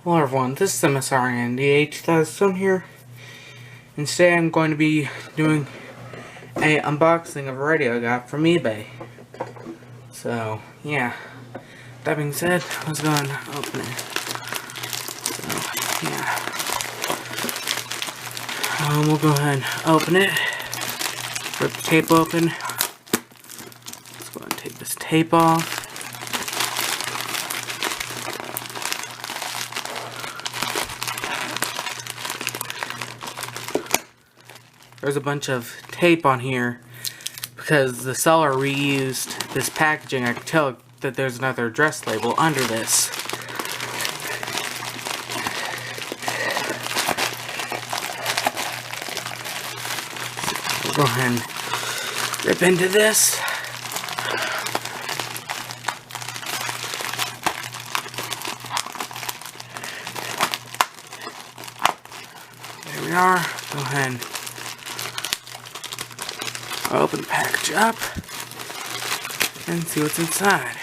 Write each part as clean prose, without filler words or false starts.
Hello everyone, this is MSRNDH Thazone here, and today I'm going to be doing a unboxing of a radio I got from eBay. So, yeah. That being said, let's go and open it. So, yeah. We'll go ahead and open it. Rip the tape open. Let's go ahead and take this tape off. There's a bunch of tape on here because the seller reused this packaging. I can tell that there's another address label under this. We'll go ahead and rip into this. There we are. Go ahead and open the package up and see what's inside.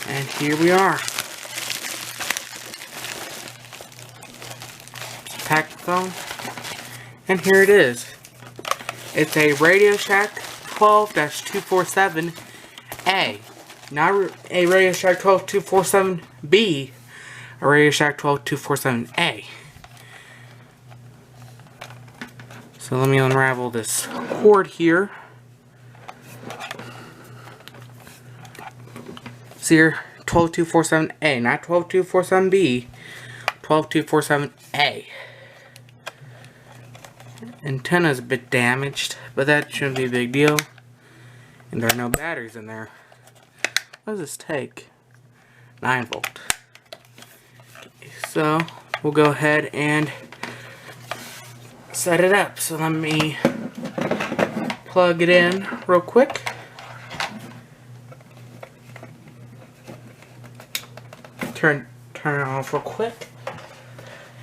And here we are. Packed phone. And here it is. It's a Radio Shack 12-247A. Not a Radio Shack 12-247B. A Radio Shack 12-247A. So let me unravel this cord here. See here, 12-247A, not 12-247B, 12-247A. Antenna's a bit damaged, but that shouldn't be a big deal. And there are no batteries in there. What does this take? 9-volt. So, we'll go ahead and set it up. So let me plug it in real quick. Turn it off real quick.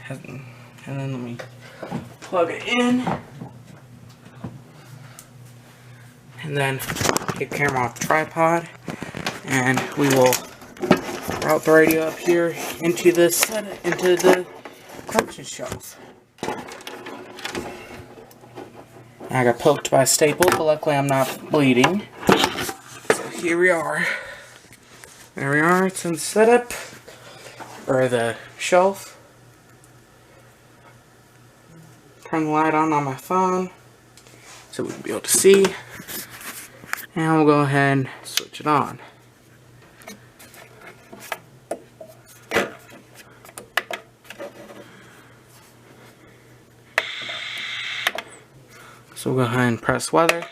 And then let me plug it in. And then take the camera off the tripod. And we will route the radio up here into the collection shelf. I got poked by a staple, but luckily I'm not bleeding. So here we are. There we are. It's in the setup, or the shelf. Turn the light on my phone so we can be able to see. And we'll go ahead and switch it on. So we'll go ahead and press weather.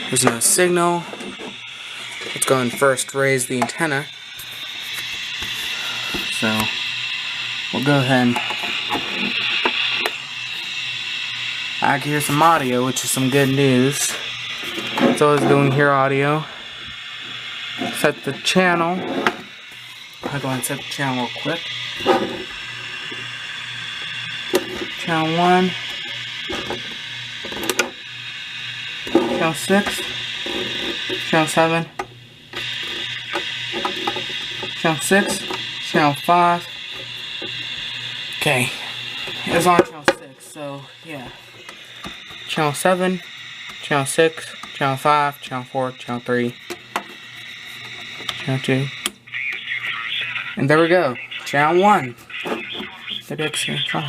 There's no signal. Let's go and first raise the antenna. So we'll go ahead and I can hear some audio, which is some good news. It's always good when you hear audio. Set the channel. I'll go ahead and set the channel real quick. Channel 1, Channel 6, Channel 7, Channel 6, Channel 5. Okay, it's on Channel 6, so yeah. Channel 7, Channel 6, Channel 5, Channel 4, Channel 3, Channel 2. And there we go. Channel 1. Maybe I can see 5.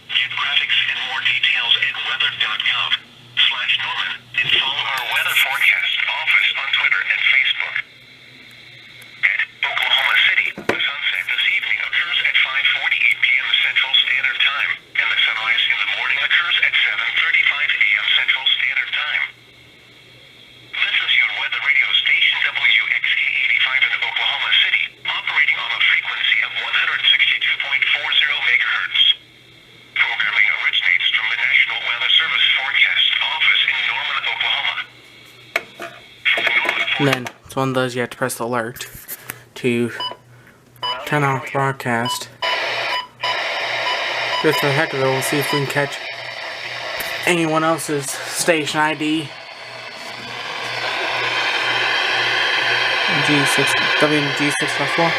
Get graphics and more details at weather.gov/Norman. And then it's one of those you have to press the alert to turn off broadcast. Just for the heck of it, we'll see if we can catch anyone else's station ID. WNG654.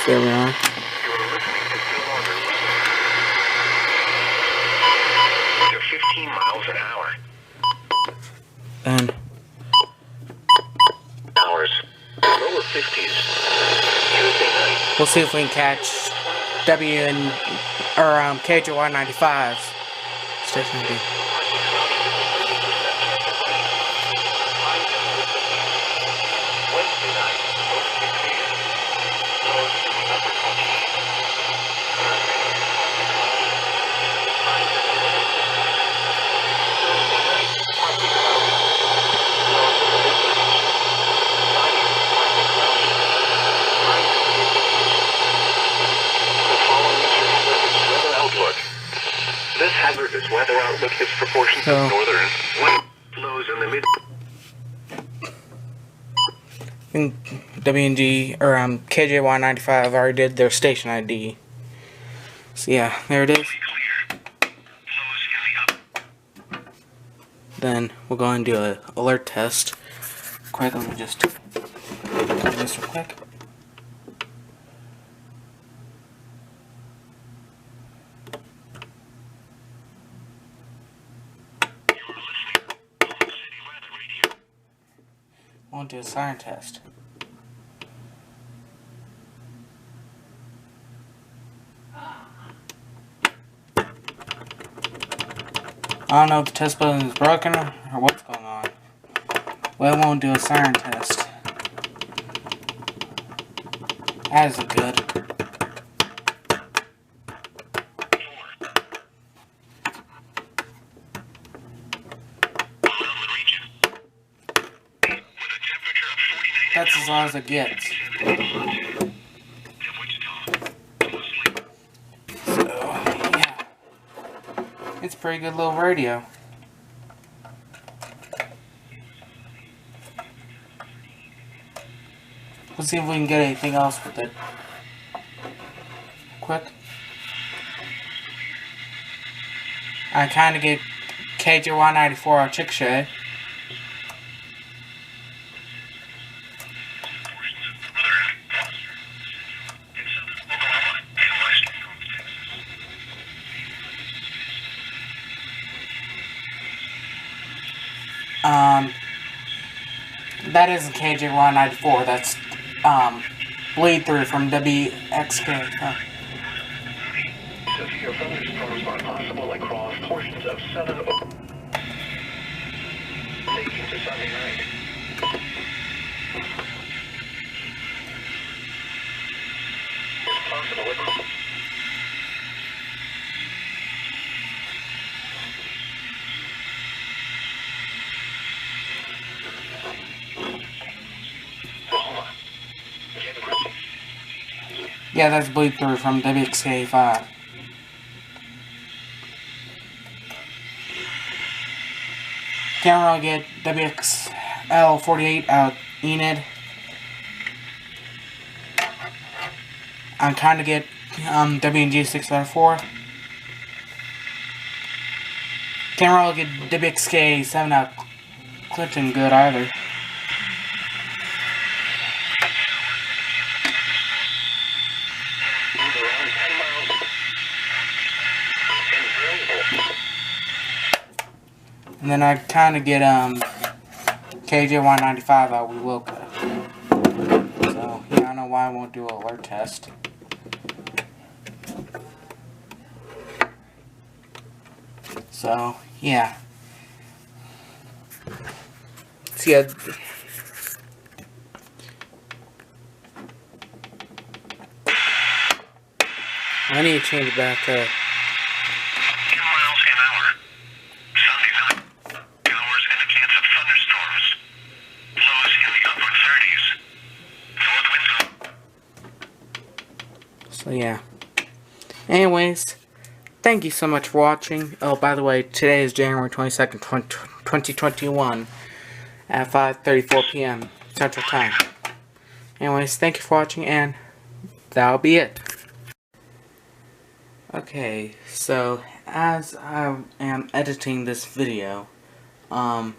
There we are. You're 15 miles an hour. And Hours. Lower 50s. Tuesday night. we'll see if we can catch KJY 95's station ID. Wednesday night. This hazardous weather outlook is proportional to northern wind flows in the mid. WNG or KJY 95 already did their station ID. So yeah, there it is. Then we'll go and do an alert test. Quick, let me just do this real quick. We'll do a siren test. I don't know if the test button is broken or what's going on. Well, it won't do a siren test. That isn't good. That's as low as it gets. So, yeah. It's a pretty good little radio. Let's see if we can get anything else with it. Quick. I kind of get KJY 94 or Chickasha. That isn't KJY 94, that's, Bleed Through from WXK. Severe thunderstorms are possible across portions of southern taking to Sunday night. It's possible across. Yeah, that's Bleed Through from WXK5. Can't really get WXL48 out Enid. I'm trying to get WNG654. Can't really get WXK7 out Clifton good either. And then I kind of get KJ 95 out with Wilco. So yeah, I don't know why I won't do an alert test. So yeah. See, I need to change it back to 10 miles an hour. Sunday night. Hours and a chance of thunderstorms. Lows in the upper 30s. North winds. so yeah. Anyways, thank you so much for watching. Oh, by the way, today is January 22nd, 2021 at 5:34 p.m. Central Time. Anyways, thank you for watching, and that'll be it. Okay, so as I am editing this video, I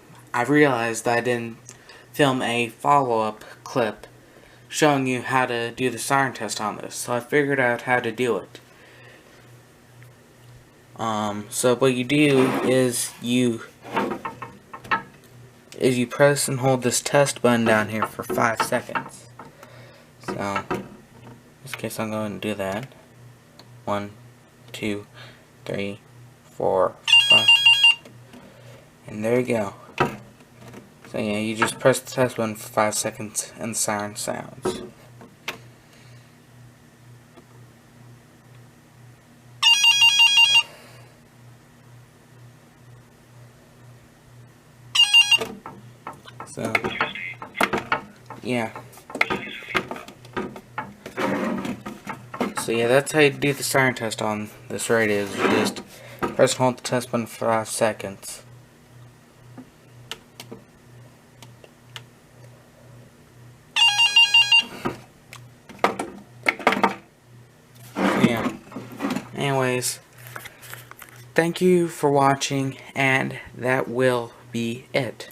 realized that I didn't film a follow-up clip showing you how to do the siren test on this, so I figured out how to do it. So what you do is you press and hold this test button down here for 5 seconds. So in this case I'm going to do that. 1, 2, 3, 4, 5. And there you go. So yeah, you just press the test button for 5 seconds and the siren sounds. So yeah. So yeah, that's how you do the siren test on this radio. Is you just press and hold the test button for 5 seconds. Yeah. Anyways, thank you for watching, and that will be it.